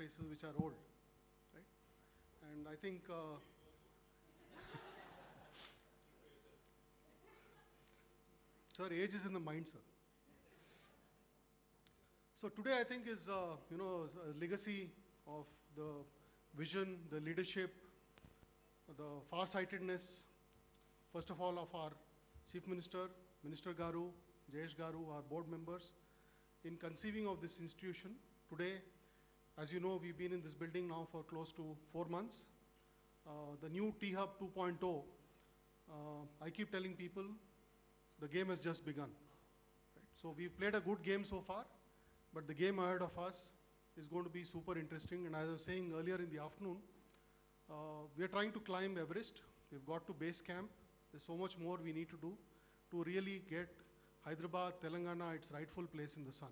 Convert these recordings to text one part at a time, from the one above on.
faces which are old, right? And I think, sir, age is in the mind, sir. So today I think is, a legacy of the vision, the leadership, the farsightedness, first of all, of our Chief Minister, Minister Garu, Jayesh Garu, our board members, in conceiving of this institution. Today, as you know, we've been in this building now for close to 4 months. The new T-Hub 2.0, I keep telling people, the game has just begun. Right? So we've played a good game so far, but the game ahead of us is going to be super interesting. And as I was saying earlier in the afternoon, we are trying to climb Everest. We've got to base camp. There's so much more we need to do to really get Hyderabad, Telangana, its rightful place in the sun.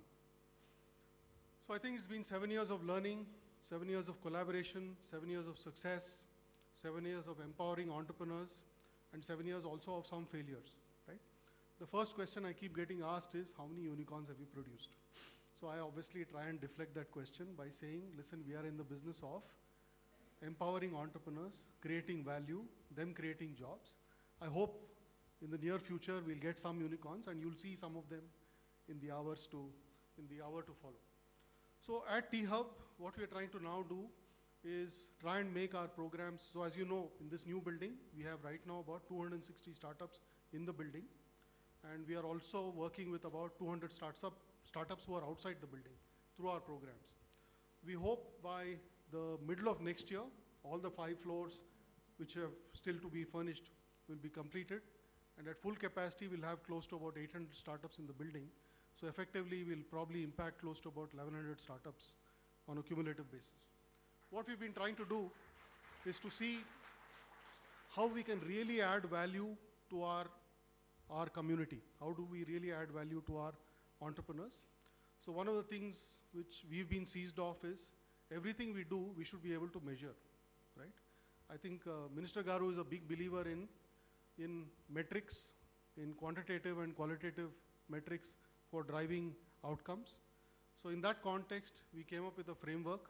So I think it's been 7 years of learning, 7 years of collaboration, 7 years of success, 7 years of empowering entrepreneurs, and 7 years also of some failures, right? The first question I keep getting asked is, how many unicorns have you produced? So I obviously try and deflect that question by saying, listen, we are in the business of empowering entrepreneurs, creating value, them creating jobs. I hope in the near future we'll get some unicorns, and you'll see some of them in the hour to follow. So at T-Hub, what we are trying to now do is try and make our programs. So as you know, in this new building, we have right now about 260 startups in the building. And we are also working with about 200 startups who are outside the building through our programs. We hope by the middle of next year, all the 5 floors which have still to be furnished will be completed. And at full capacity, we'll have close to about 800 startups in the building. So effectively, we'll probably impact close to about 1100 startups on a cumulative basis. What we've been trying to do is to see how we can really add value to our community. How do we really add value to our entrepreneurs? So one of the things which we've been seized of is everything we do, we should be able to measure, right? I think Minister Garu is a big believer in metrics, in quantitative and qualitative metrics for driving outcomes. So in that context, we came up with a framework,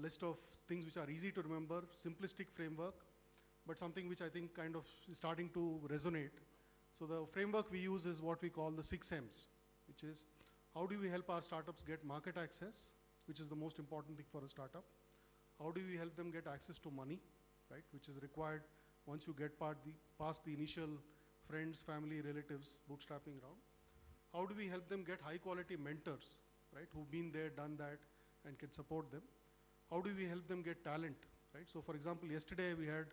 list of things which are easy to remember, simplistic framework, but something which I think kind of is starting to resonate. So the framework we use is what we call the 6 M's, which is how do we help our startups get market access, which is the most important thing for a startup. How do we help them get access to money, right, which is required once you get past the initial friends, family, relatives, bootstrapping round. How do we help them get high quality mentors, right, who've been there, done that, and can support them? How do we help them get talent, right? So for example, yesterday we had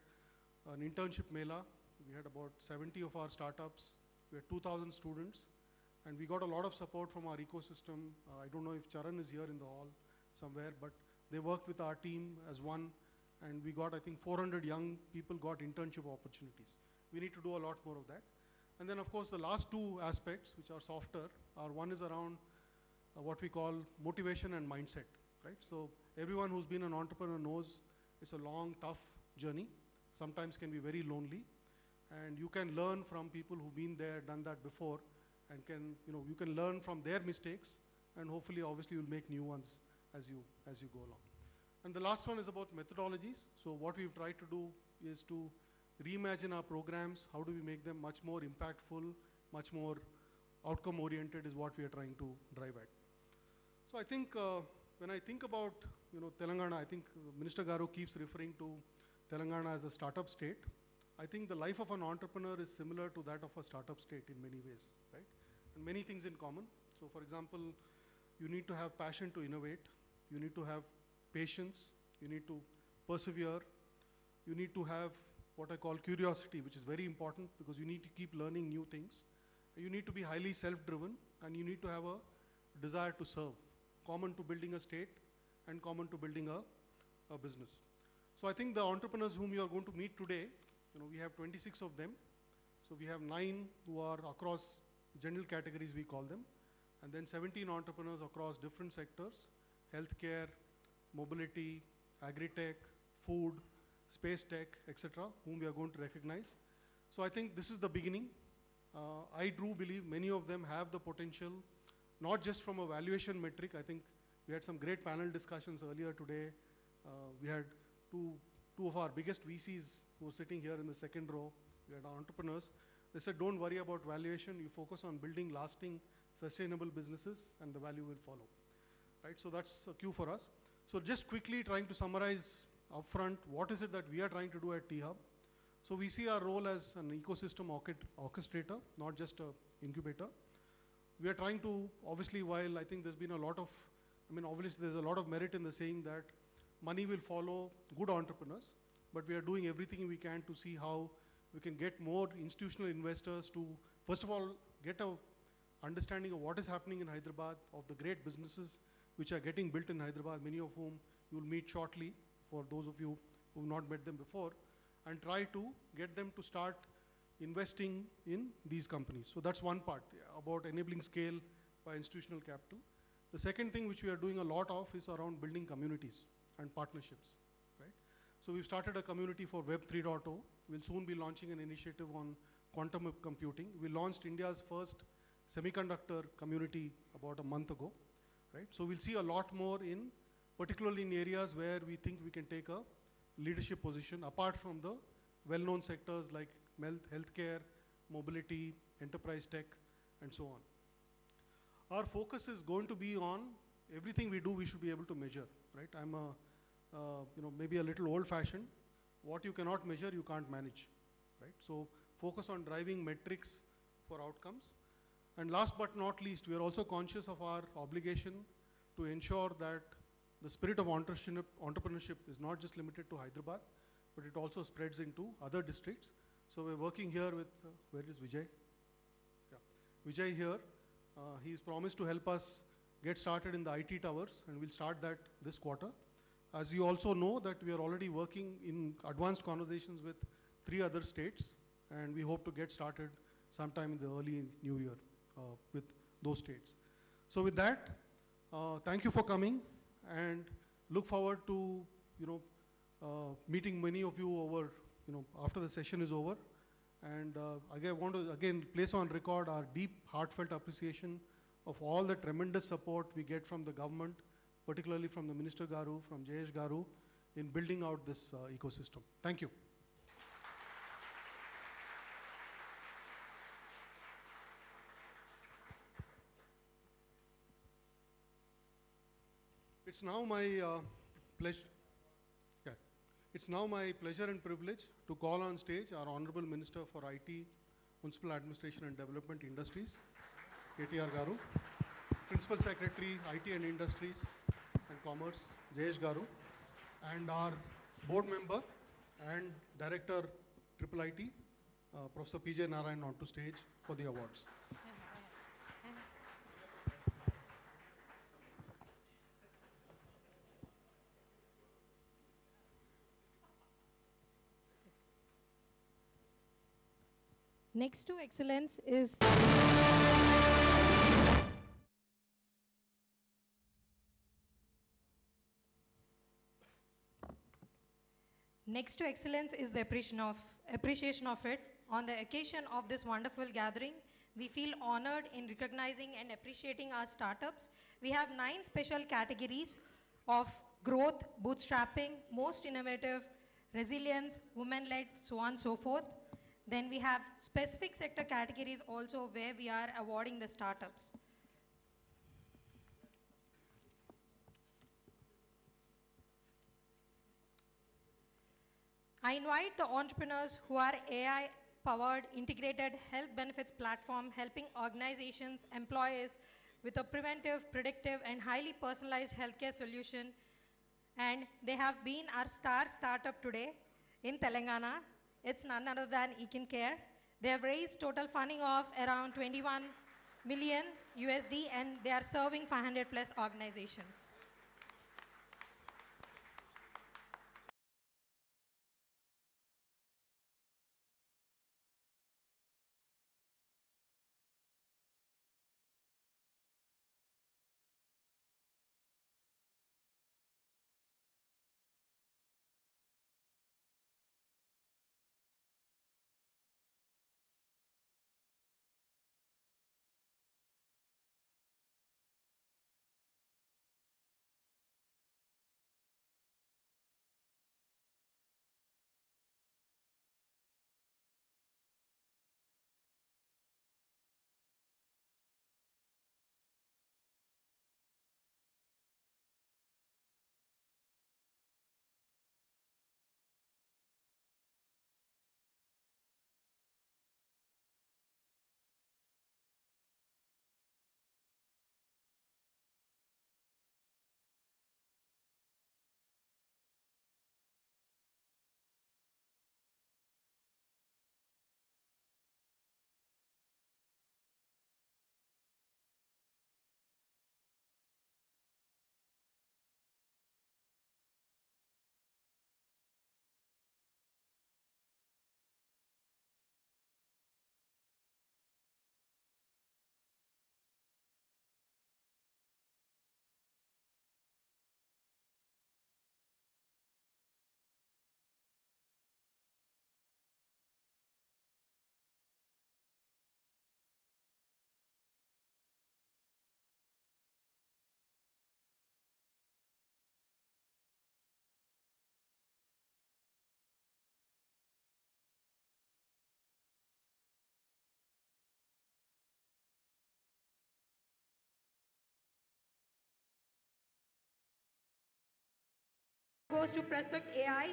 an internship mela. We had about 70 of our startups. We had 2,000 students, and we got a lot of support from our ecosystem. I don't know if Charan is here in the hall somewhere, but they worked with our team as one, and we got, I think, 400 young people got internship opportunities. We need to do a lot more of that. And then, of course, the last 2 aspects, which are softer, are one is around what we call motivation and mindset, right? So everyone who's been an entrepreneur knows it's a long, tough journey. Sometimes can be very lonely, and you can learn from people who've been there, done that before, and you can learn from their mistakes, and hopefully, obviously, you'll make new ones as you go along. And the last one is about methodologies. So what we've tried to do is to reimagine our programs. How do we make them much more impactful, much more outcome oriented is what we are trying to drive at. So I think when I think about Telangana, I think Minister Garu keeps referring to Telangana as a startup state. I think the life of an entrepreneur is similar to that of a startup state in many ways, right? And many things in common. So for example, you need to have passion to innovate. You need to have patience. You need to persevere. You need to have what I call curiosity, which is very important because you need to keep learning new things. You need to be highly self-driven, and you need to have a desire to serve, common to building a state and common to building a business. So I think the entrepreneurs whom you are going to meet today, we have 26 of them. So we have 9 who are across general categories, we call them, and then 17 entrepreneurs across different sectors: healthcare, mobility, agri-tech, food, space tech, etc., whom we are going to recognize. So I think this is the beginning. I do believe many of them have the potential, not just from a valuation metric. I think We had some great panel discussions earlier today. We had two of our biggest VCs who were sitting here in the second row. We had entrepreneurs. They said, don't worry about valuation. You focus on building lasting, sustainable businesses, and the value will follow. Right? So that's a cue for us. So just quickly trying to summarize upfront, what is it that we are trying to do at T-Hub? So we see our role as an ecosystem orchestrator, not just an incubator. We are trying to, obviously, while I think there's been a lot of, obviously there's a lot of merit in the saying that money will follow good entrepreneurs, but we are doing everything we can to see how we can get more institutional investors to, first of all, get a understanding of what is happening in Hyderabad, of the great businesses which are getting built in Hyderabad, many of whom you will meet shortly, for those of you who have not met them before, and try to get them to start investing in these companies. So that's one part, about enabling scale by institutional capital. The second thing which we are doing a lot of is around building communities and partnerships, right? So we've started a community for Web 3.0. We'll soon be launching an initiative on quantum computing. We launched India's first semiconductor community about a month ago, right? So we'll see a lot more in, particularly in areas where we think we can take a leadership position, apart from the well-known sectors like healthcare, mobility, enterprise tech, and so on. Our focus is going to be on everything we do, we should be able to measure, right? I'm maybe a little old-fashioned. What you cannot measure, you can't manage, right? So focus on driving metrics for outcomes. And last but not least, we are also conscious of our obligation to ensure that the spirit of entrepreneurship is not just limited to Hyderabad, but it also spreads into other districts. So we're working here with, where is Vijay? Yeah, Vijay here. He's promised to help us get started in the IT towers, and we'll start that this quarter. As you also know, that we are already working in advanced conversations with 3 other states, and we hope to get started sometime in the early new year with those states. So with that, thank you for coming, and look forward to meeting many of you over after the session is over. And I want to again place on record our deep, heartfelt appreciation of all the tremendous support we get from the government, particularly from the Minister Garu, from Jayesh Garu, in building out this ecosystem. Thank you. It's now my pleasure. Yeah. It's now my pleasure and privilege to call on stage our Honorable Minister for IT, Municipal Administration and Development Industries, KTR Garu, Principal Secretary, IT and Industries and Commerce, Jayesh Garu, and our board member and Director, Triple IT, Professor PJ Narayan, onto stage for the awards. Next to excellence is the appreciation of it. On the occasion of this wonderful gathering, we feel honored in recognizing and appreciating our startups. We have 9 special categories of growth, bootstrapping, most innovative, resilience, women-led, so on and so forth. Then we have specific sector categories also where we are awarding the startups. I invite the entrepreneurs who are AI-powered integrated health benefits platform helping organizations, employees with a preventive, predictive and highly personalized healthcare solution. And they have been our star startup today in Telangana. It's none other than KTR. They have raised total funding of around 21 million USD and they are serving 500 plus organizations. goes to Prospect AI.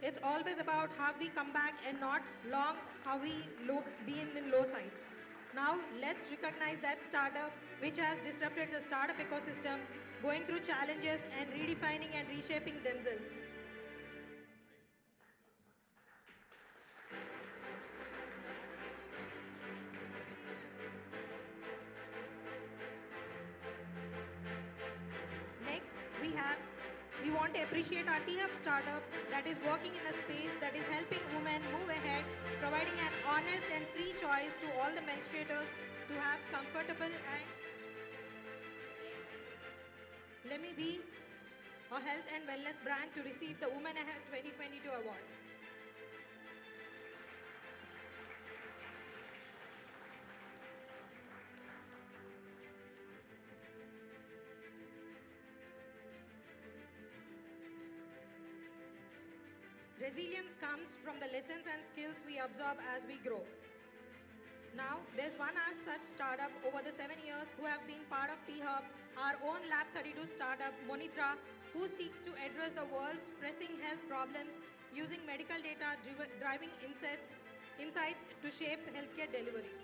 It's always about how we come back and not long how we been in low sides. Now let's recognize that startup which has disrupted the startup ecosystem, going through challenges and redefining and reshaping themselves. Next, we want to appreciate our T-Hub startup that is working in a space that is helping women move ahead, providing an honest and free choice to all the menstruators to have comfortable and let me be a health and wellness brand to receive the Women Ahead 2022 award. Resilience comes from the lessons and skills we absorb as we grow. Now, there's one as such startup over the 7 years who have been part of T-Hub, our own Lab 32 startup, Monitra, who seeks to address the world's pressing health problems using medical data driving insights to shape healthcare delivery.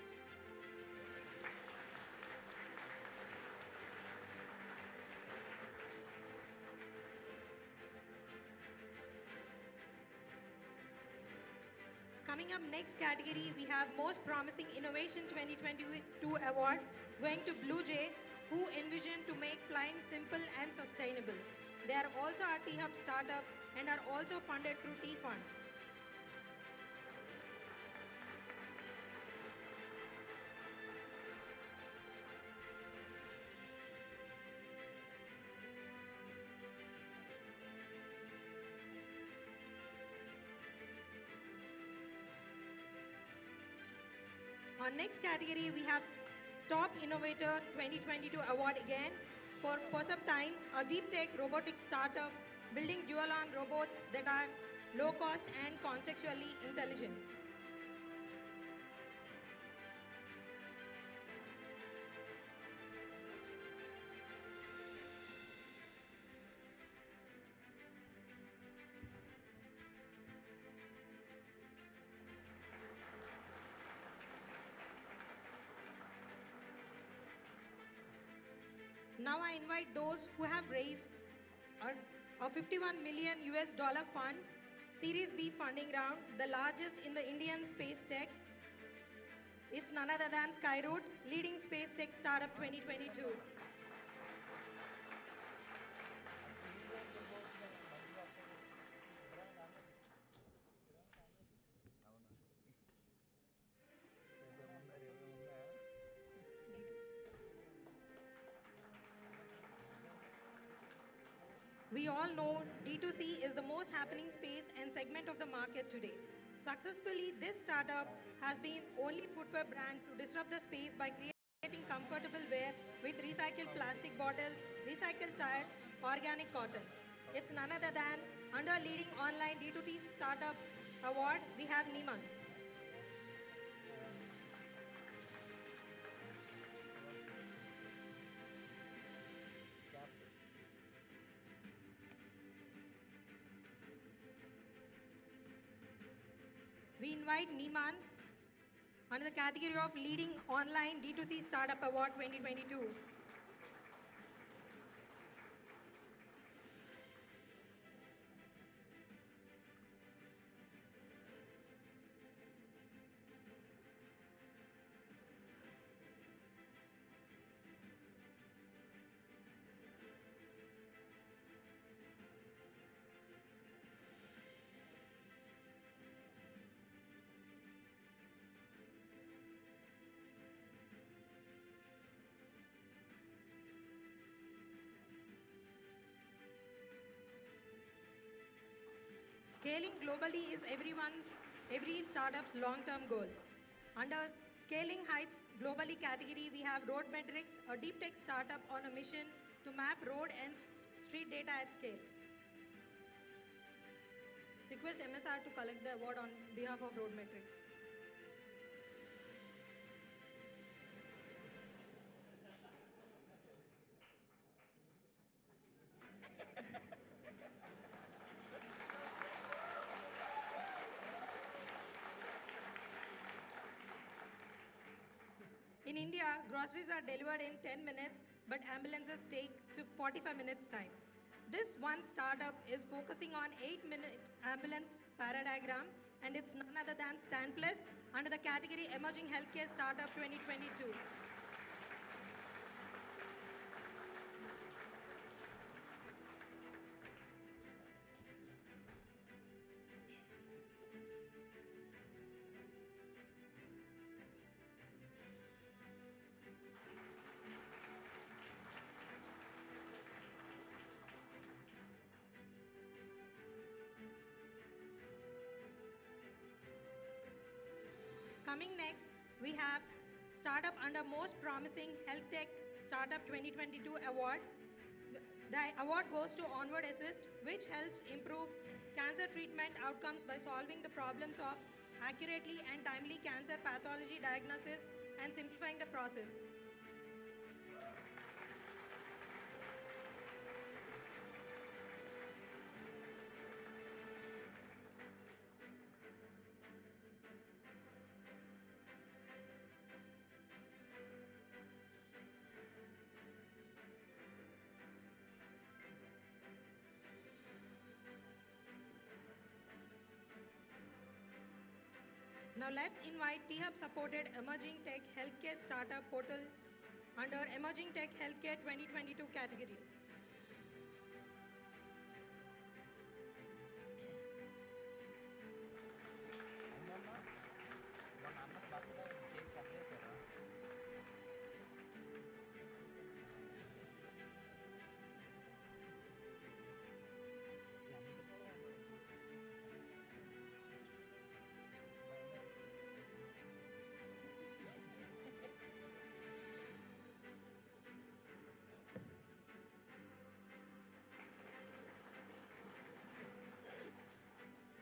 Coming up next category, we have Most Promising Innovation 2022 award going to Blue Jay, who envision to make flying simple and sustainable. They are also a T-Hub startup and are also funded through T-Fund. Our next category, we have Top Innovator 2022 award again for some time, a deep tech robotics startup building dual arm robots that are low cost and conceptually intelligent. Now I invite those who have raised a 51 million US dollar fund, Series B funding round, the largest in the Indian space tech. It's none other than Skyroot, leading space tech startup 2022. We all know D2C is the most happening space and segment of the market today. Successfully, this startup has been only footwear brand to disrupt the space by creating comfortable wear with recycled plastic bottles, recycled tires, organic cotton. It's none other than under leading online D2C startup award, we have Niman. We invite Niman under the category of Leading Online D2C Startup Award 2022. Scaling globally is every startup's long-term goal. Under Scaling Heights Globally category, we have Roadmetrics, a deep tech startup on a mission to map road and street data at scale. Request MSR to collect the award on behalf of Roadmetrics. In India, groceries are delivered in 10 minutes, but ambulances take 45 minutes time. This one startup is focusing on 8-minute ambulance paradigm, and it's none other than Stanplus under the category Emerging Healthcare Startup 2022. Coming next, we have Startup under Most Promising Health Tech Startup 2022 Award. The award goes to Onward Assist, which helps improve cancer treatment outcomes by solving the problems of accurately and timely cancer pathology diagnosis and simplifying the process. Now let's invite T-Hub supported Emerging Tech Healthcare Startup Portal under Emerging Tech Healthcare 2022 category.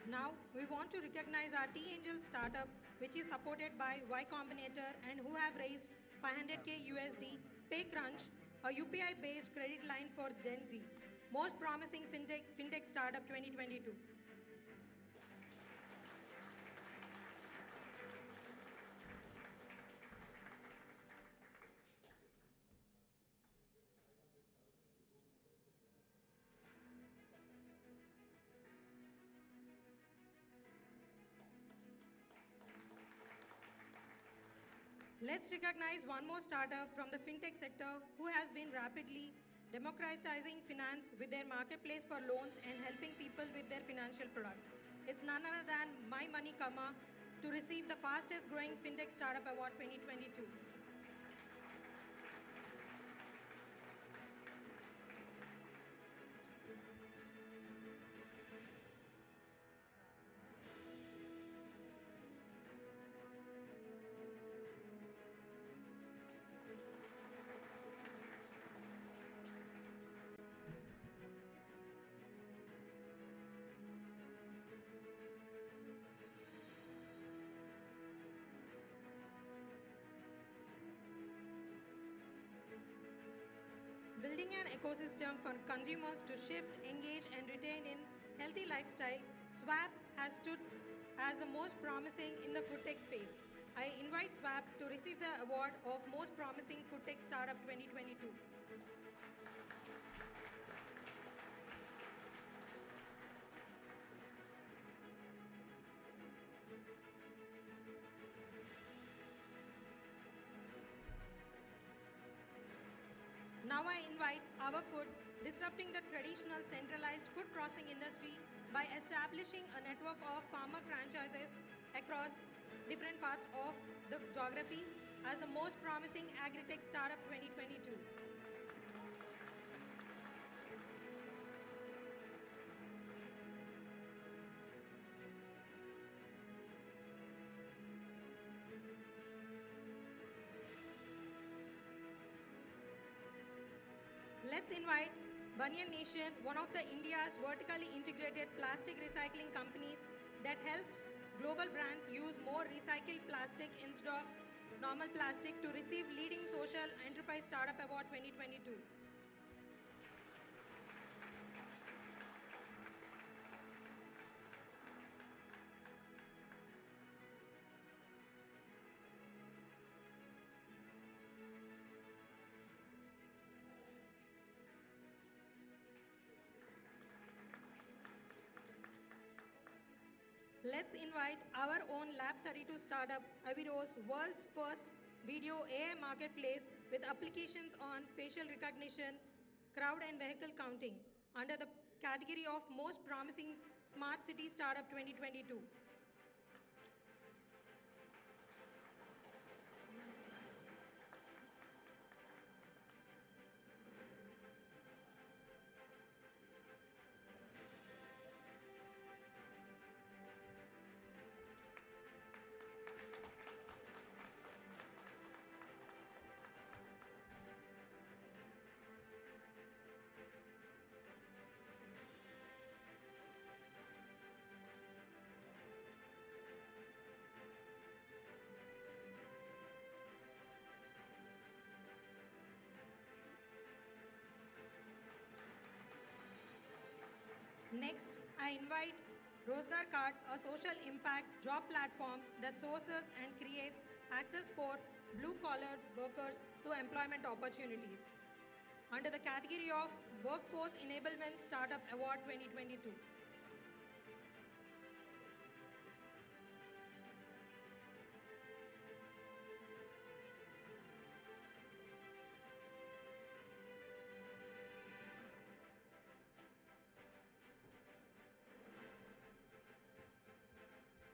Now, we want to recognize our T-Angel startup, which is supported by Y Combinator and who have raised 500k USD, PayCrunch, a UPI-based credit line for Gen Z. Most promising fintech startup 2022. Let's recognize one more startup from the fintech sector who has been rapidly democratizing finance with their marketplace for loans and helping people with their financial products. It's none other than My Money Comma to receive the fastest growing fintech startup award 2022. Building an ecosystem for consumers to shift, engage, and retain in healthy lifestyle, Swap has stood as the most promising in the food tech space. I invite Swap to receive the award of Most Promising Food Tech Startup 2022. Now I invite Our Food, disrupting the traditional centralized food processing industry by establishing a network of farmer franchises across different parts of the geography as the most promising agri-tech startup 2022. Let's invite Banyan Nation, one of the India's vertically integrated plastic recycling companies that helps global brands use more recycled plastic instead of normal plastic to receive leading social enterprise startup award 2022. Let's invite our own Lab 32 startup, Aviro's world's first video AI marketplace with applications on facial recognition, crowd and vehicle counting under the category of Most Promising Smart City Startup 2022. Next, I invite Rozgar Card, a social impact job platform that sources and creates access for blue-collar workers to employment opportunities under the category of Workforce Enablement Startup Award 2022.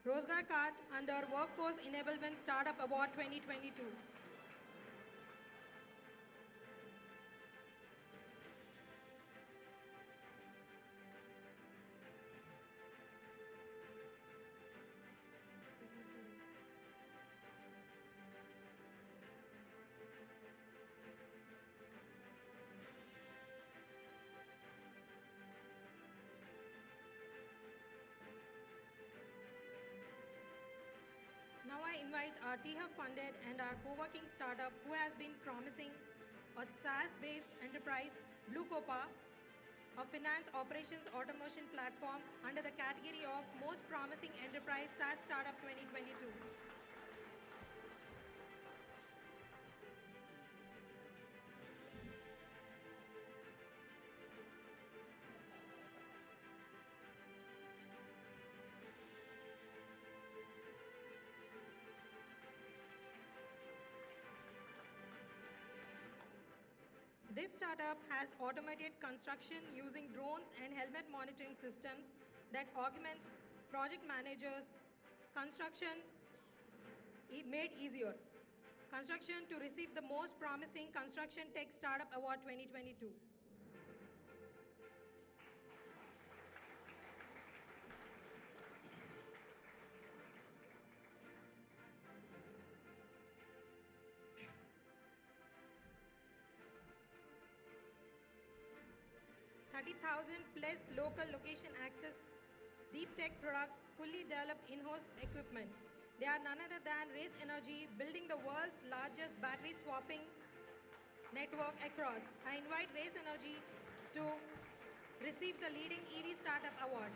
Rozgar Card under Workforce Enablement Startup Award 2022. Now I invite our T-Hub funded and our co-working startup who has been promising a SaaS-based enterprise, Blue Copa, a finance operations automation platform under the category of Most Promising Enterprise SaaS Startup 2022. This startup has automated construction using drones and helmet monitoring systems that augments project managers' construction made easier. Construction to receive the Most Promising Construction Tech Startup Award 2022. +30,000 local location access, deep tech products, fully developed in-house equipment. They are none other than Race Energy, building the world's largest battery swapping network across. I invite Race Energy to receive the Leading EV Startup Award.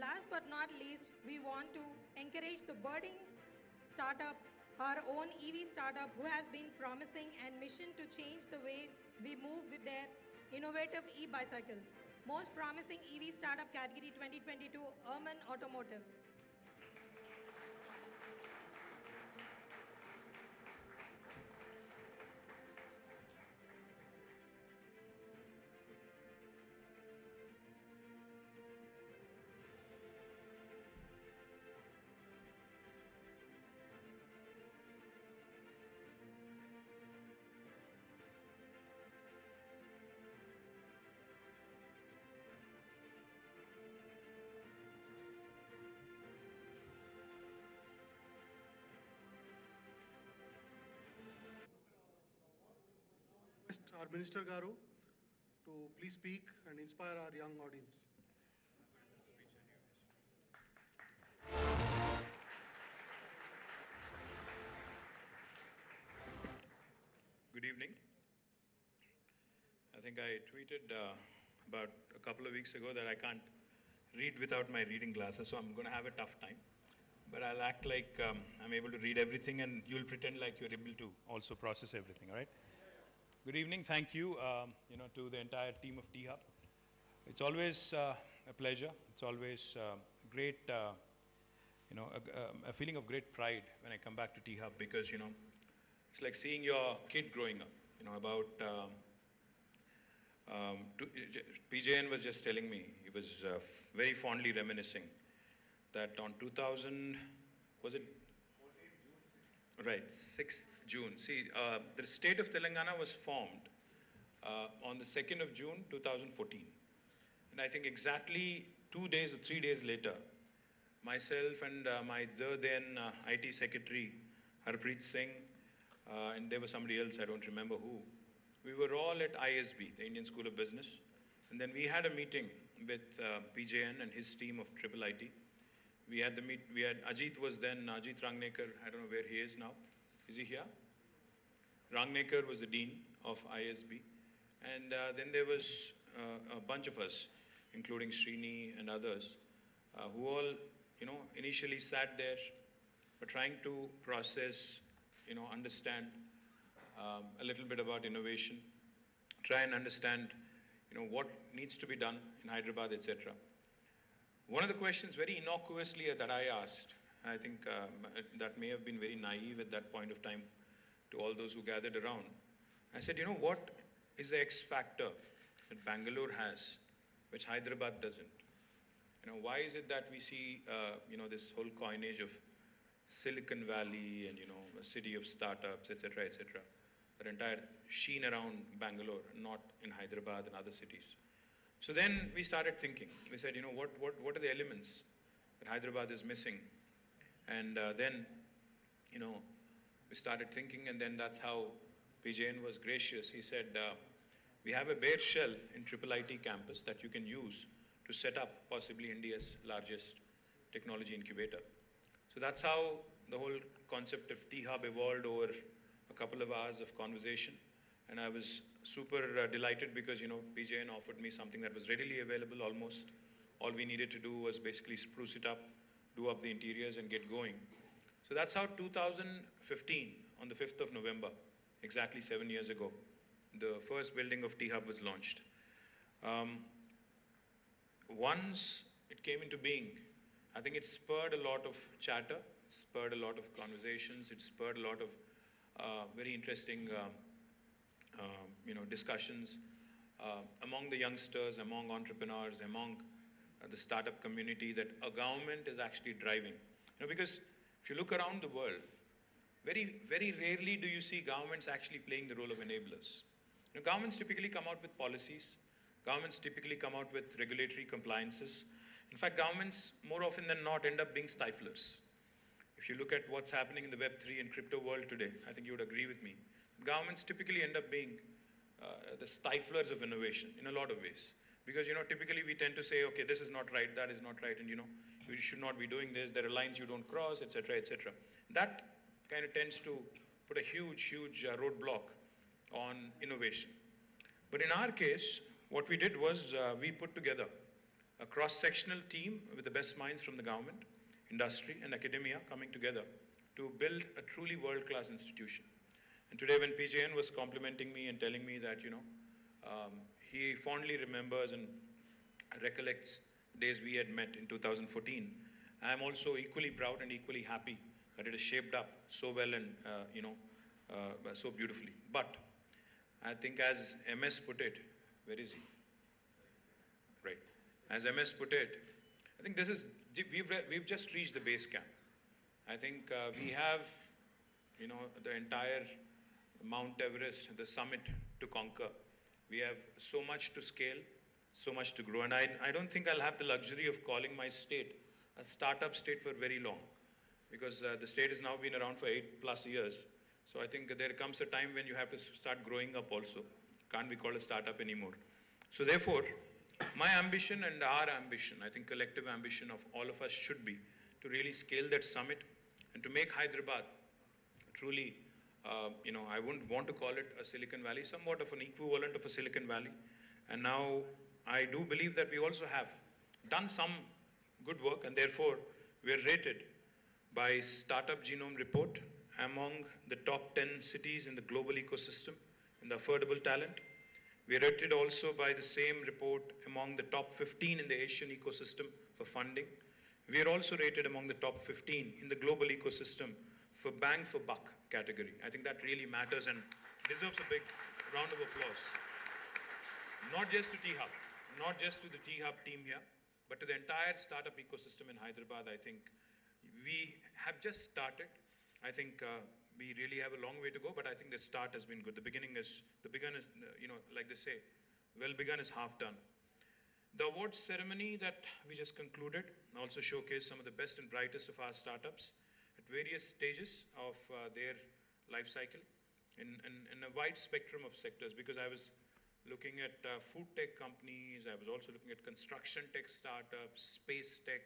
Last but not least, we want to encourage the budding startup, our own EV startup who has been promising and mission to change the way we move with their innovative e-bicycles. Most Promising EV Startup Category 2022, Urban Automotive. Our Minister Garu to please speak and inspire our young audience. Good evening. I think I tweeted about a couple of weeks ago that I can't read without my reading glasses, so I'm going to have a tough time. But I'll act like I'm able to read everything, and you'll pretend like you're able to also process everything, all right? Good evening. Thank you, to the entire team of T-Hub. It's always a pleasure. It's always great, a feeling of great pride when I come back to T-Hub because, it's like seeing your kid growing up. About PJN was just telling me, he was very fondly reminiscing that on 2000, was it? Right, 6th June. See, the state of Telangana was formed on the 2nd of June 2014. And I think exactly 2 days or 3 days later, myself and my then IT secretary, Harpreet Singh, and there was somebody else, I don't remember who, we were all at ISB, the Indian School of Business. And then we had a meeting with PJN and his team of Triple IT. We had Ajit was then, Ajit Rangnekar, I don't know where he is now. Is he here? Rangnekar was the dean of ISB. And then there was a bunch of us, including Srini and others, who all, initially sat there, were trying to process, understand a little bit about innovation, try and understand, what needs to be done in Hyderabad, etc. One of the questions very innocuously that I asked, I think that may have been very naive at that point of time to all those who gathered around. I said, what is the X factor that Bangalore has, which Hyderabad doesn't? Why is it that we see, this whole coinage of Silicon Valley and, a city of startups, etc., etc., that entire sheen around Bangalore, not in Hyderabad and other cities. So then we started thinking. We said, what are the elements that Hyderabad is missing? And then, we started thinking, and then that's how PJN was gracious. He said, we have a bare shell in Triple IT campus that you can use to set up possibly India's largest technology incubator. So that's how the whole concept of T-Hub evolved over a couple of hours of conversation. And I was super delighted because, PJN offered me something that was readily available almost. All we needed to do was basically spruce it up, do up the interiors and get going. So that's how 2015, on the 5th of November, exactly 7 years ago, the first building of T-Hub was launched. Once it came into being, I think it spurred a lot of chatter, it spurred a lot of conversations, it spurred a lot of very interesting discussions among the youngsters, among entrepreneurs, among the startup community that a government is actually driving. Because if you look around the world, very, very rarely do you see governments actually playing the role of enablers. Governments typically come out with policies. Governments typically come out with regulatory compliances. In fact, governments more often than not end up being stiflers. If you look at what's happening in the Web3 and crypto world today, I think you would agree with me. Governments typically end up being the stiflers of innovation in a lot of ways. Because, typically we tend to say, okay, this is not right, that is not right, and, you should not be doing this, there are lines you don't cross, etc., etc. That kind of tends to put a huge, huge roadblock on innovation. But in our case, what we did was we put together a cross-sectional team with the best minds from the government, industry, and academia coming together to build a truly world-class institution. And today when PJN was complimenting me and telling me that, he fondly remembers and recollects days we had met in 2014, I am also equally proud and equally happy that it is shaped up so well and, so beautifully. But I think as MS put it, where is he? Right. As MS put it, I think we've just reached the base camp. I think we have, the entire Mount Everest, the summit to conquer. We have so much to scale, so much to grow. And I don't think I'll have the luxury of calling my state a startup state for very long, because the state has now been around for 8+ years. So I think there comes a time when you have to start growing up also. Can't be called a startup anymore. So therefore, my ambition and our ambition, I think collective ambition of all of us should be to really scale that summit and to make Hyderabad truly I wouldn't want to call it a Silicon Valley, somewhat of an equivalent of a Silicon Valley. And now I do believe that we also have done some good work, and therefore we are rated by Startup Genome Report among the top 10 cities in the global ecosystem in the affordable talent. We are rated also by the same report among the top 15 in the Asian ecosystem for funding. We are also rated among the top 15 in the global ecosystem for bang for buck category. I think that really matters and deserves a big round of applause. Not just to T-Hub, not just to the T-Hub team here, but to the entire startup ecosystem in Hyderabad. I think we have just started. I think we really have a long way to go, but I think the start has been good. The beginning is, like they say, well begun is half done. The awards ceremony that we just concluded also showcased some of the best and brightest of our startups at various stages of their life cycle in a wide spectrum of sectors, because I was looking at food tech companies, I was also looking at construction tech startups, space tech,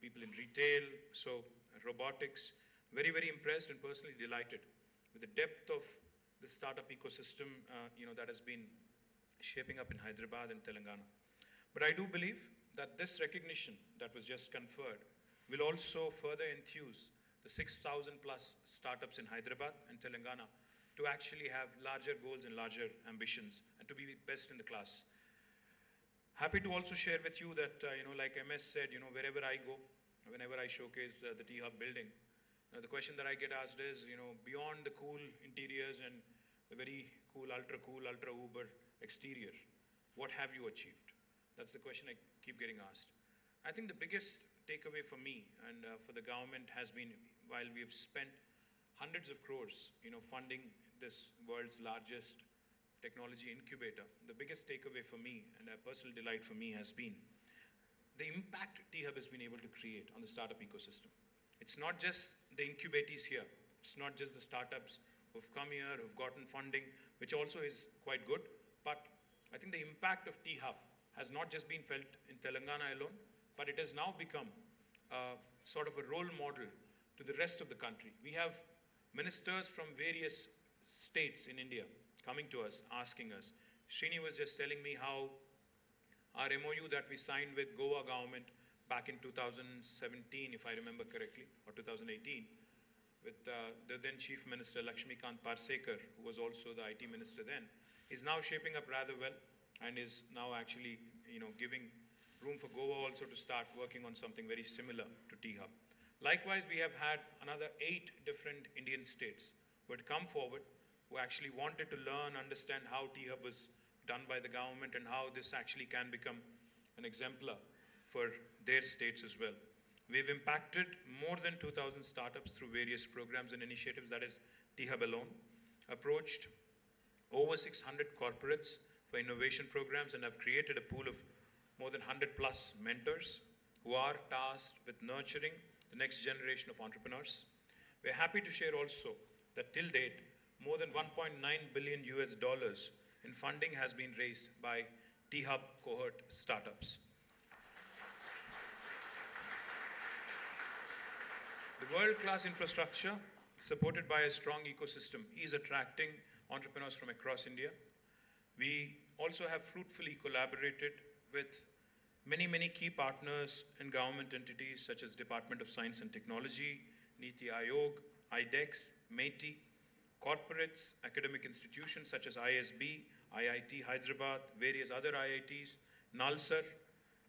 people in retail, so robotics. Very, very impressed and personally delighted with the depth of the startup ecosystem that has been shaping up in Hyderabad and Telangana. But I do believe that this recognition that was just conferred will also further enthuse the 6,000 plus startups in Hyderabad and Telangana to actually have larger goals and larger ambitions and to be best in the class. Happy to also share with you that, like MS said, wherever I go, whenever I showcase the T-Hub building, the question that I get asked is, beyond the cool interiors and the very cool, ultra uber exterior, what have you achieved? That's the question I keep getting asked. I think the biggest takeaway for me and for the government has been, while we've spent hundreds of crores, funding this world's largest technology incubator, the biggest takeaway for me and a personal delight for me has been the impact T-Hub has been able to create on the startup ecosystem. It's not just the incubatees here. It's not just the startups who've come here, who've gotten funding, which also is quite good. But I think the impact of T-Hub has not just been felt in Telangana alone, but it has now become sort of a role model to the rest of the country. We have ministers from various states in India coming to us, asking us. Srini was just telling me how our MOU that we signed with Goa government back in 2017, if I remember correctly, or 2018, with the then Chief Minister Lakshmikant Parsekar, who was also the IT Minister then, is now shaping up rather well and is now actually, giving room for Goa also to start working on something very similar to T-Hub. Likewise, we have had another 8 different Indian states who had come forward, who actually wanted to learn, understand how T-Hub was done by the government and how this actually can become an exemplar for their states as well. We've impacted more than 2,000 startups through various programs and initiatives, that is T-Hub alone, approached over 600 corporates for innovation programs, and have created a pool of more than 100 plus mentors who are tasked with nurturing the next generation of entrepreneurs. We're happy to share also that till date, more than 1.9 billion US dollars in funding has been raised by T-Hub cohort startups. The world-class infrastructure, supported by a strong ecosystem, is attracting entrepreneurs from across India. We also have fruitfully collaborated with many, many key partners and government entities such as Department of Science and Technology, Niti Aayog, IDEX, METI, corporates, academic institutions such as ISB, IIT Hyderabad, various other IITs, NALSAR,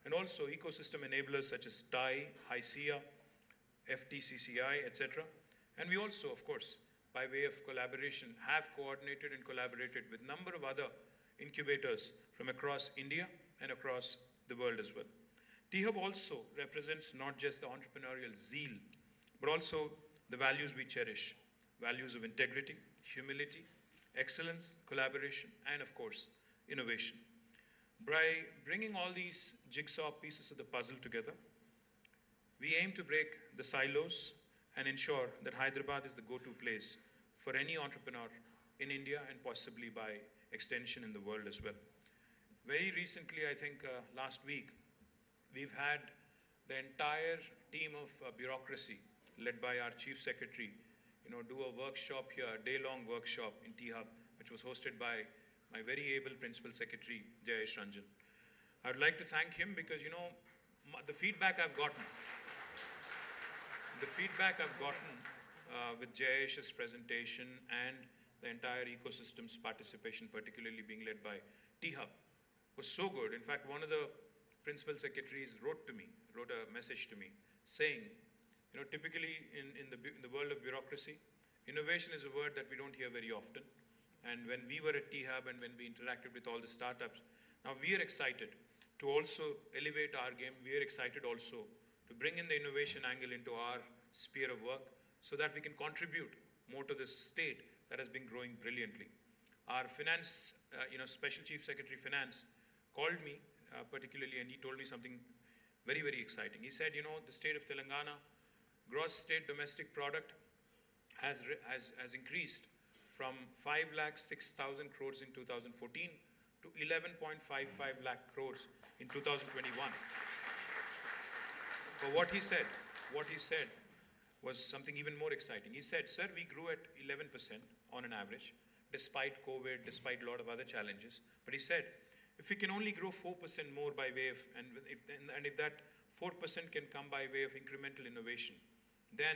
and also ecosystem enablers such as TAI, HICIA, FTCCI, etc. And we also, of course, by way of collaboration, have coordinated and collaborated with a number of other incubators from across India and across the world as well. T-Hub also represents not just the entrepreneurial zeal, but also the values we cherish, values of integrity, humility, excellence, collaboration, and of course, innovation. By bringing all these jigsaw pieces of the puzzle together, we aim to break the silos and ensure that Hyderabad is the go-to place for any entrepreneur in India and possibly by extension in the world as well. Very recently, I think last week, we've had the entire team of bureaucracy led by our Chief Secretary, do a workshop here, a day-long workshop in T-Hub, which was hosted by my very able Principal Secretary, Jayesh Ranjan. I would like to thank him because, the feedback I've gotten, with Jayesh's presentation and the entire ecosystem's participation, particularly being led by T-Hub, was so good. In fact, one of the principal secretaries wrote a message to me saying, typically in the world of bureaucracy, innovation is a word that we don't hear very often. And when we were at T-Hub and when we interacted with all the startups, now we are excited to also elevate our game. We are excited also to bring in the innovation angle into our sphere of work so that we can contribute more to this state that has been growing brilliantly. Our finance, Special Chief Secretary Finance called me particularly, and he told me something very, very exciting. He said, the state of Telangana, gross state domestic product has increased from 5,06,000 crores in 2014 to 11.55 lakh crores in 2021. But what he said was something even more exciting. He said, sir, we grew at 11% on an average, despite COVID, despite a lot of other challenges. But he said, if we can only grow 4% more by way of, and if that 4% can come by way of incremental innovation, then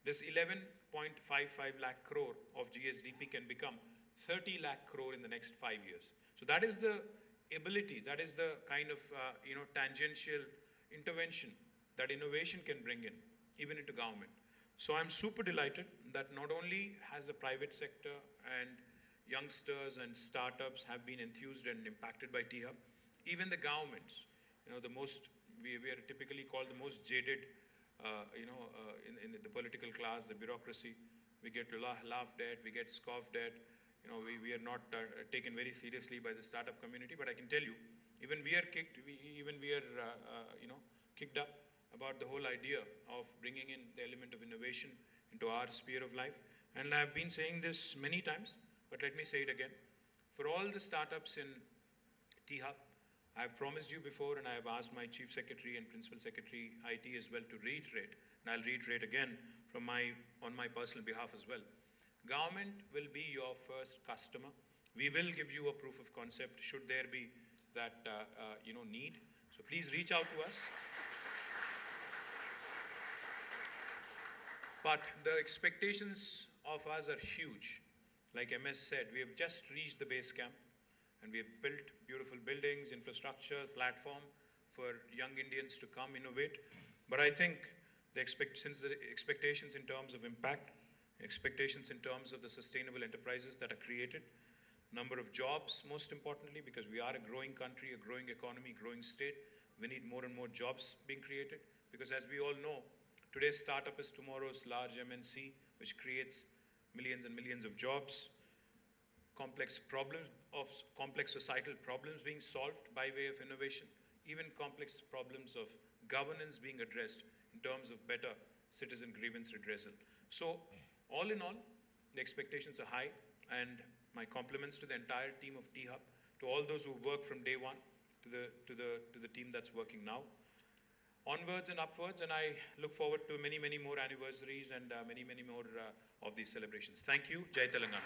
this 11.55 lakh crore of GSDP can become 30 lakh crore in the next 5 years. So that is the ability, that is the kind of tangential intervention that innovation can bring in, even into government. So I'm super delighted that not only has the private sector and youngsters and startups have been enthused and impacted by T-Hub, even the governments, we are typically called the most jaded, in the political class, the bureaucracy. We get laughed at, we get scoffed at. We are not taken very seriously by the startup community. But I can tell you, even we are kicked up about the whole idea of bringing in the element of innovation into our sphere of life. And I've been saying this many times, but let me say it again. For all the startups in T-Hub, I've promised you before, and I have asked my Chief Secretary and Principal Secretary IT as well to reiterate, and I'll reiterate again on my personal behalf as well. Government will be your first customer. We will give you a proof of concept should there be that need. So please reach out to us. But the expectations of us are huge. Like MS said, we have just reached the base camp and we have built beautiful buildings, infrastructure, platform for young Indians to come innovate. But I think since the expectations in terms of impact, expectations in terms of the sustainable enterprises that are created, number of jobs, most importantly, because we are a growing country, a growing economy, growing state, we need more and more jobs being created. Because as we all know, today's startup is tomorrow's large MNC, which creates millions and millions of jobs. Complex societal problems being solved by way of innovation, even complex problems of governance being addressed in terms of better citizen grievance redressal. So, all in all, the expectations are high, and my compliments to the entire team of T-Hub, to all those who worked from day one, to the team that's working now. Onwards and upwards, and I look forward to many, many more anniversaries and many, many more of these celebrations. Thank you. Jai Telangana.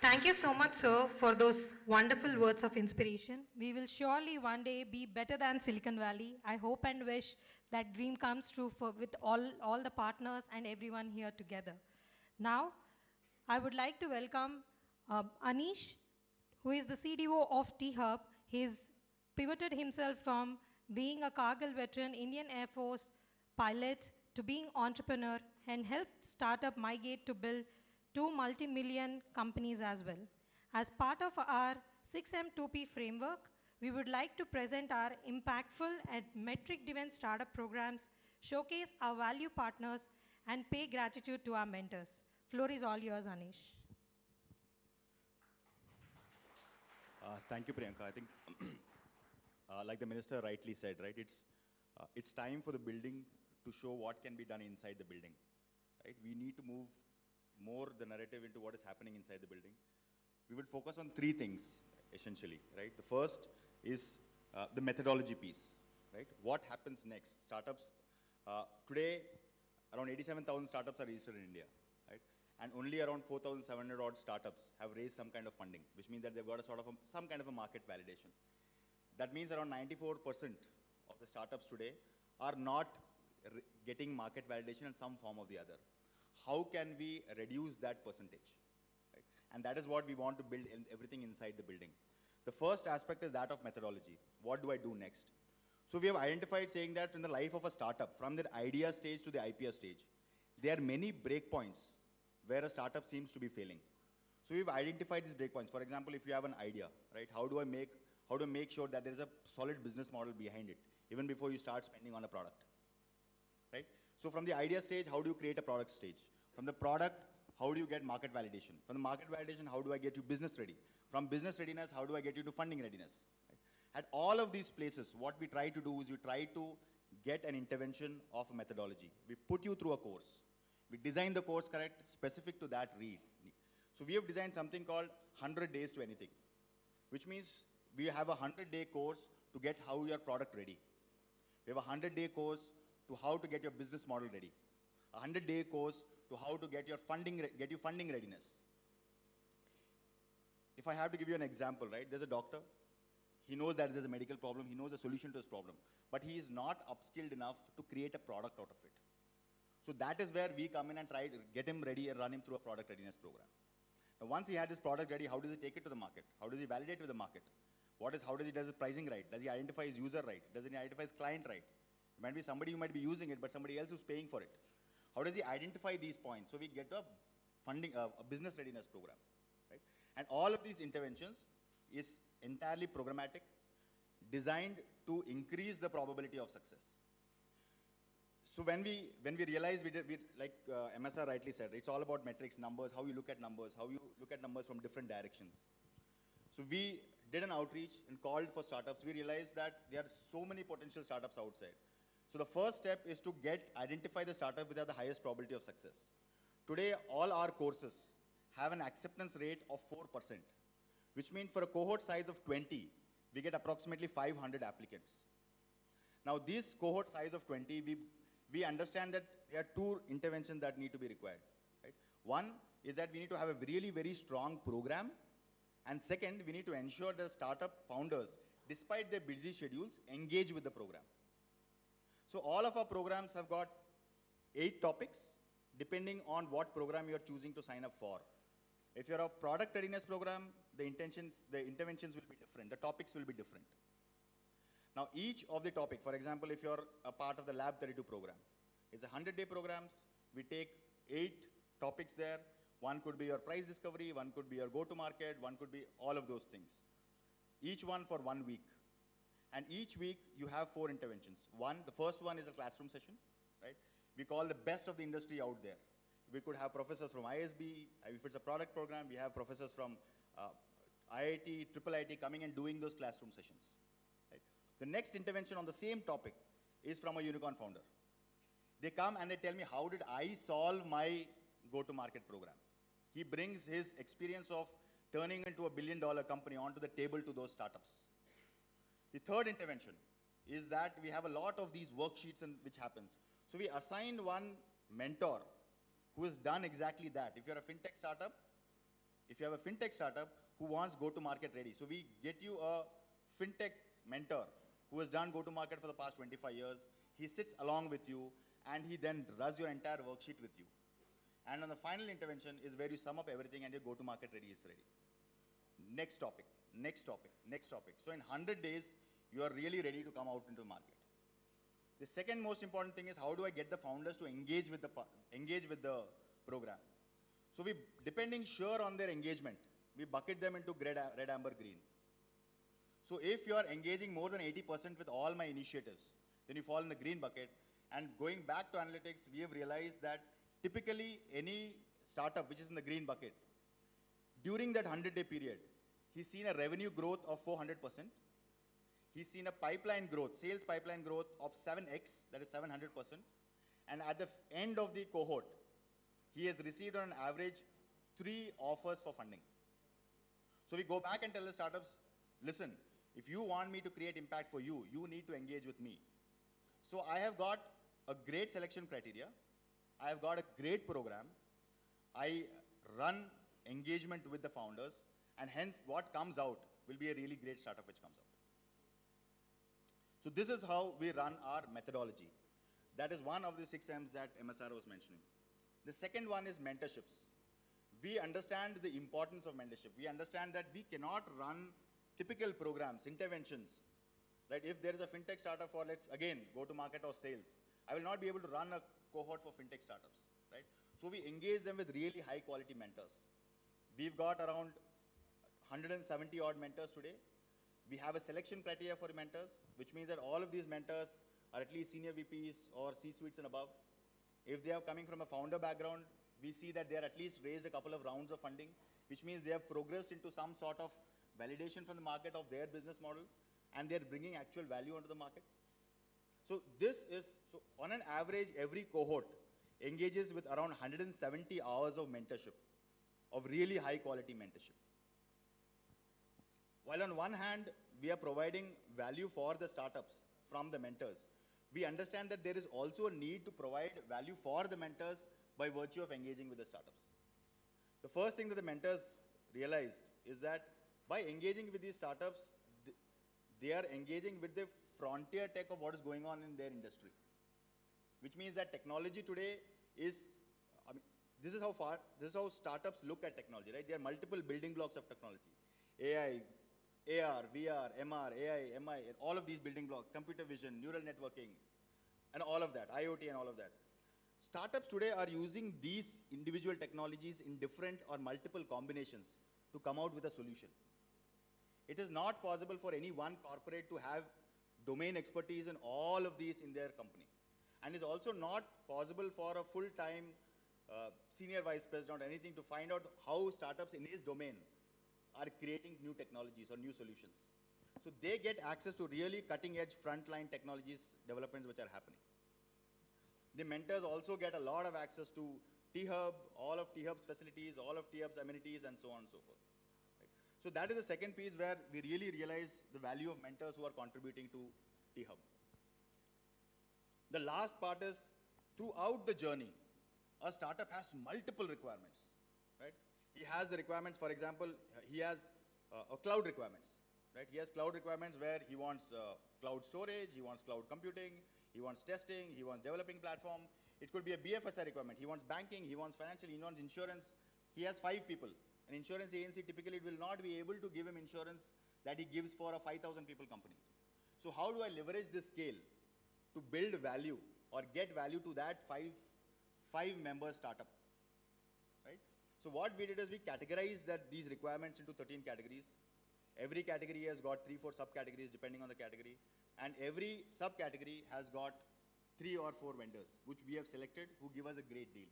Thank you so much, sir, for those wonderful words of inspiration. We will surely one day be better than Silicon Valley. I hope and wish that dream comes true with all the partners and everyone here together. Now, I would like to welcome Anish, who is the CDO of T-Hub. He's pivoted himself from being a Kargil veteran Indian Air Force pilot to being entrepreneur and helped startup Mygate to build 2 multi-million companies as well. As part of our 6M2P framework, we would like to present our impactful and metric-driven startup programs, showcase our value partners, and pay gratitude to our mentors. Floor is all yours, Anish. Thank you, Priyanka. I think, like the minister rightly said, right, it's time for the building to show what can be done inside the building. Right? We need to move more the narrative into what is happening inside the building. We will focus on 3 things, essentially. Right? The first is the methodology piece. right? What happens next? Startups, today, around 87,000 startups are registered in India, right? And only around 4,700 odd startups have raised some kind of funding, which means that they've got a sort of some kind of a market validation. That means around 94% of the startups today are not getting market validation in some form or the other. How can we reduce that percentage? Right? And that is what we want to build in everything inside the building. The first aspect is that of methodology. What do I do next? So we have identified saying that in the life of a startup, from the idea stage to the IPO stage, there are many breakpoints where a startup seems to be failing. So we've identified these breakpoints. For example, if you have an idea, right, how do I make sure that there is a solid business model behind it, even before you start spending on a product, right? So from the idea stage, how do you create a product stage? From the product, how do you get market validation? From the market validation, how do I get you business ready? From business readiness, how do I get you to funding readiness? Right? At all of these places, what we try to do is we try to get an intervention of a methodology. We put you through a course. We design the course correct, specific to that need. So we have designed something called 100 days to anything, which means we have a 100-day course to get how your product ready. We have a 100-day course to how to get your business model ready. A 100-day course to how to get you funding readiness. If I have to give you an example, right, there's a doctor. He knows that there's a medical problem. He knows the solution to his problem. But he is not upskilled enough to create a product out of it. So that is where we come in and try to get him ready and run him through a product readiness program. Now, once he had his product ready, how does he take it to the market? How does he validate with the market? How does he does his pricing right? Does he identify his user right? Does he identify his client right? It might be somebody who might be using it, but somebody else who's paying for it. How does he identify these points? So we get a business readiness program, right? And all of these interventions is entirely programmatic, designed to increase the probability of success. So when we realized like MSR rightly said, it's all about metrics, numbers, how you look at numbers from different directions. So we did an outreach and called for startups. We realized that there are so many potential startups outside. So the first step is to identify the startup which has the highest probability of success. Today, all our courses have an acceptance rate of 4%, which means for a cohort size of 20, we get approximately 500 applicants. Now, this cohort size of 20, we understand that there are two interventions that need to be required. Right? One is that we need to have a really very strong program. And second, we need to ensure that startup founders, despite their busy schedules, engage with the program. So all of our programs have got 8 topics, depending on what program you are choosing to sign up for. If you're a product readiness program, the interventions will be different. The topics will be different. Now, each of the topic, for example, if you're a part of the Lab 32 program, it's a 100-day programs. We take 8 topics there. One could be your price discovery, one could be your go-to-market, one could be all of those things. Each one for 1 week. And each week, you have 4 interventions. The first one is a classroom session, right? We call the best of the industry out there. We could have professors from ISB. If it's a product program, we have professors from IIT, Triple IT coming and doing those classroom sessions. Right? The next intervention on the same topic is from a unicorn founder. They come and they tell me, how did I solve my go-to-market program? He brings his experience of turning into a billion-dollar company onto the table to those startups. The third intervention is that we have a lot of these worksheets which happens. So we assigned one mentor who has done exactly that. If you're a fintech startup, if you have a fintech startup who wants go-to-market ready, so we get you a fintech mentor who has done go-to-market for the past 25 years. He sits along with you and he then does your entire worksheet with you. And on the final intervention is where you sum up everything and your go-to-market ready is ready. Next topic, next topic, next topic. So in 100 days, you are really ready to come out into the market. The second most important thing is how do I get the founders to engage with the program. So we, depending sure on their engagement, we bucket them into red, amber, green. So if you are engaging more than 80% with all my initiatives, then you fall in the green bucket. And going back to analytics, we have realized that typically any startup which is in the green bucket, during that 100-day period, he's seen a revenue growth of 400%. He's seen a pipeline growth, sales pipeline growth of 7x, that is 700%. And at the end of the cohort, he has received on average 3 offers for funding. So we go back and tell the startups, listen, If you want me to create impact for you, you need to engage with me. So I have got a great selection criteria. I have got a great program. I run engagement with the founders, and hence what comes out will be a really great startup which comes out. So this is how we run our methodology. That is one of the 6 M's that MSR was mentioning. The second one is mentorships. We understand the importance of mentorship. We understand that we cannot run typical programs, interventions, right? If there is a fintech startup for, let's again go to market or sales, I will not be able to run a cohort for fintech startups, right? So we engage them with really high quality mentors. We've got around 170 odd mentors today. We have a selection criteria for mentors, which means that all of these mentors are at least senior VPs or C-suites and above. If they are coming from a founder background, we see that they are at least raised a couple of rounds of funding, which means they have progressed into some sort of validation from the market of their business models, and they're bringing actual value onto the market. So on an average, every cohort engages with around 170 hours of mentorship, of really high quality mentorship. While on one hand, we are providing value for the startups from the mentors, we understand that there is also a need to provide value for the mentors by virtue of engaging with the startups. The first thing that the mentors realized is that by engaging with these startups, they are engaging with the frontier tech of what is going on in their industry. Which means that technology today is, this is how startups look at technology, right? There are multiple building blocks of technology. AI, AR, VR, MR, AI, MI, all of these building blocks, computer vision, neural networking, and all of that, IoT and all of that. Startups today are using these individual technologies in different or multiple combinations to come out with a solution. It is not possible for any one corporate to have domain expertise in all of these in their company. And it's also not possible for a full-time senior vice president or anything to find out how startups in his domain are creating new technologies or new solutions. So they get access to really cutting-edge frontline technologies developments which are happening. The mentors also get a lot of access to T-Hub, all of T-Hub's facilities, all of T-Hub's amenities, and so on and so forth. Right? So that is the second piece where we really realize the value of mentors who are contributing to T-Hub. The last part is, throughout the journey, a startup has multiple requirements, right? He has the requirements, for example, he has a cloud requirements, right? He has cloud requirements where he wants cloud storage, he wants cloud computing, he wants testing, he wants developing platform. It could be a BFSI requirement. He wants banking, he wants financial, he wants insurance. He has 5 people. An insurance agency typically will not be able to give him insurance that he gives for a 5,000 people company. So how do I leverage this scale to build value or get value to that five-member startup, right? So what we did is we categorized these requirements into 13 categories. Every category has got 3-4 subcategories depending on the category, and every subcategory has got 3 or 4 vendors which we have selected who give us a great deal.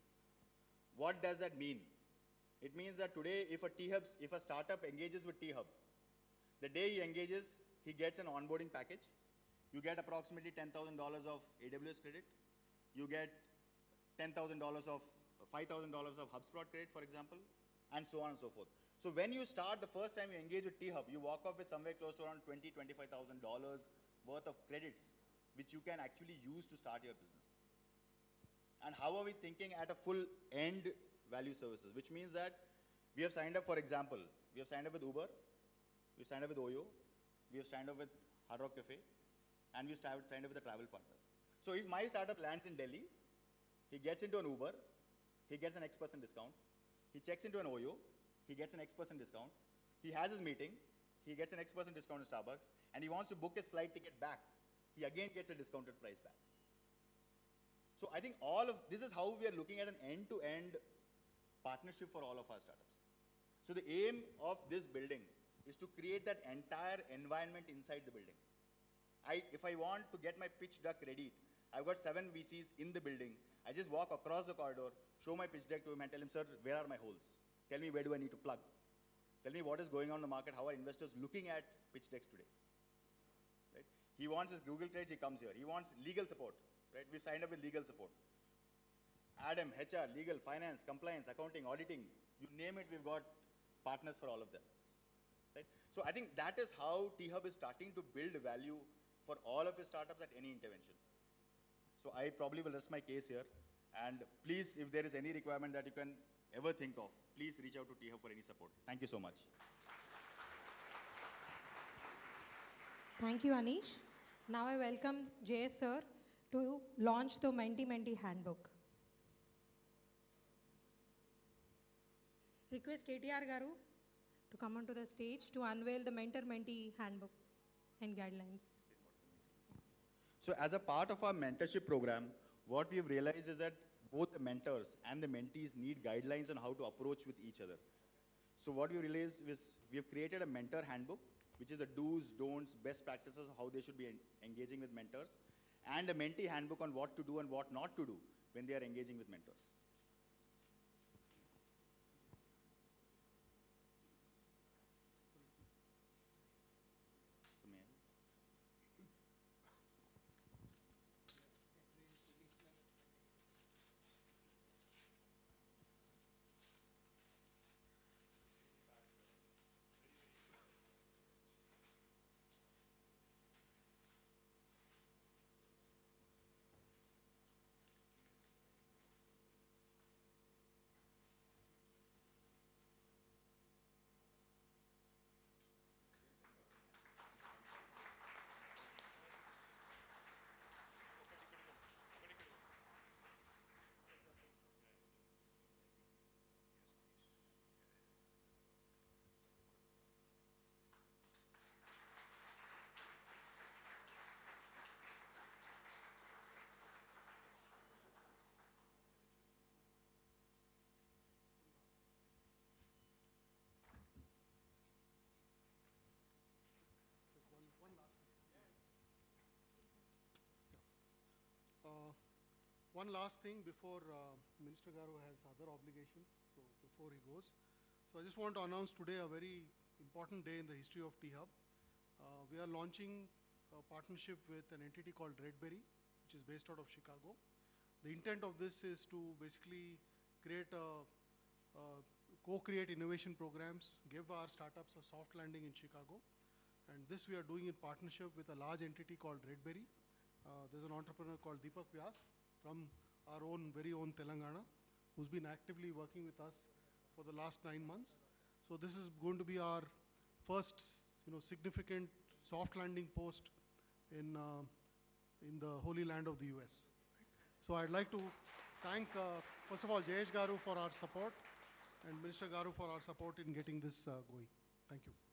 What does that mean? It means that today if a startup engages with T-Hub, the day he engages, he gets an onboarding package. You get approximately $10,000 of AWS credit. You get $10,000 of $5,000 of HubSpot credit, for example, and so on and so forth. So when you start, the first time you engage with T-Hub, you walk off with somewhere close to around $20,000, $25,000 worth of credits, which you can actually use to start your business. And how are we thinking at a full end value services, which means that we have signed up, for example, we have signed up with Uber, we've signed up with Oyo, we have signed up with Hard Rock Cafe, and we've signed up with a travel partner. So if my startup lands in Delhi, he gets into an Uber, he gets an X% discount. He checks into an Oyo, he gets an X% discount. He has his meeting, he gets an X% discount in Starbucks, and he wants to book his flight ticket back. He again gets a discounted price back. So I think this is how we are looking at an end-to-end partnership for all of our startups. So the aim of this building is to create that entire environment inside the building. If I want to get my pitch deck ready, I've got 7 VCs in the building. I just walk across the corridor, show my pitch deck to him and tell him, sir, where are my holes? Tell me where do I need to plug? Tell me what is going on in the market, how are investors looking at pitch decks today? Right? He wants his Google credits, he comes here. He wants legal support, right? We've signed up with legal support. Adam, HR, legal, finance, compliance, accounting, auditing, you name it, we've got partners for all of them. Right? So I think that is how T-Hub is starting to build value for all of his startups at any intervention. So I probably will rest my case here. And please, if there is any requirement that you can ever think of, please reach out to T-Hub for any support. Thank you so much. Thank you, Anish. Now I welcome JS sir to launch the Menti handbook. Request KTR Garu to come onto the stage to unveil the Mentor-Mentee handbook and guidelines. So as a part of our mentorship program, what we've realized is that both the mentors and the mentees need guidelines on how to approach with each other. So what we realized is we have created a mentor handbook, which is the do's, don'ts, best practices of how they should be engaging with mentors, and a mentee handbook on what to do and what not to do when they are engaging with mentors. So may I? One last thing before Minister Garu has other obligations, so before he goes. So I just want to announce today a very important day in the history of T-Hub. We are launching a partnership with an entity called Redberry, which is based out of Chicago. The intent of this is to basically co-create innovation programs, give our startups a soft landing in Chicago. And this we are doing in partnership with a large entity called Redberry. There's an entrepreneur called Deepak Vyas from our very own Telangana, who's been actively working with us for the last 9 months. So this is going to be our first, significant soft landing post in the holy land of the US. So I'd like to thank, first of all, Jayesh Garu for our support and Minister Garu for our support in getting this going. Thank you.